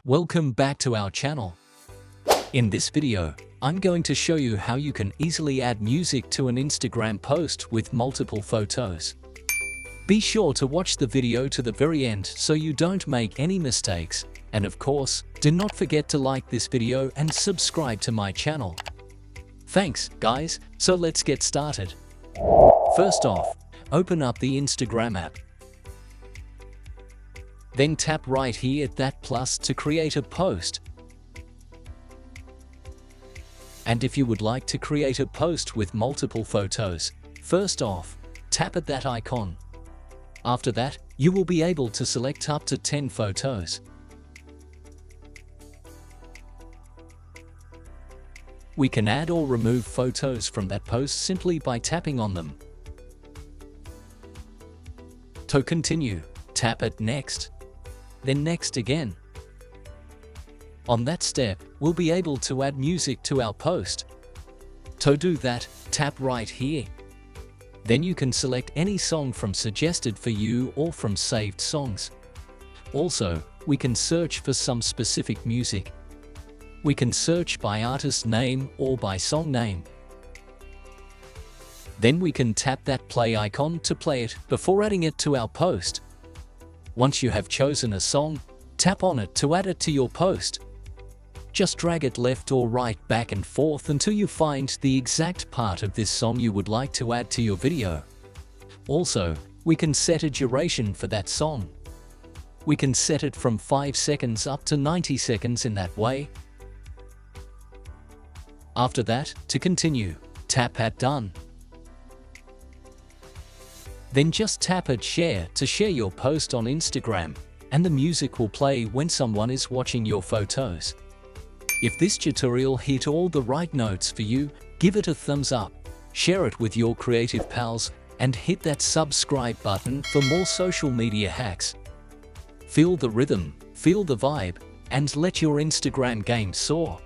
Welcome back to our channel. In this video, I'm going to show you how you can easily add music to an Instagram post with multiple photos. Be sure to watch the video to the very end so you don't make any mistakes. And of course, do not forget to like this video and subscribe to my channel. Thanks, guys, so let's get started. First off, open up the Instagram app. Then tap right here at that plus to create a post. And if you would like to create a post with multiple photos, first off, tap at that icon. After that, you will be able to select up to 10 photos. We can add or remove photos from that post simply by tapping on them. To continue, tap at next, then next again. On that step, we'll be able to add music to our post. To do that, tap right here. Then you can select any song from suggested for you or from saved songs. Also, we can search for some specific music. We can search by artist name or by song name. Then we can tap that play icon to play it before adding it to our post. Once you have chosen a song, tap on it to add it to your post. Just drag it left or right back and forth until you find the exact part of this song you would like to add to your video. Also, we can set a duration for that song. We can set it from 5 seconds up to 90 seconds in that way. After that, to continue, tap at done. Then just tap at share to share your post on Instagram, and the music will play when someone is watching your photos. If this tutorial hit all the right notes for you, give it a thumbs up, share it with your creative pals, and hit that subscribe button for more social media hacks. Feel the rhythm, feel the vibe, and let your Instagram game soar.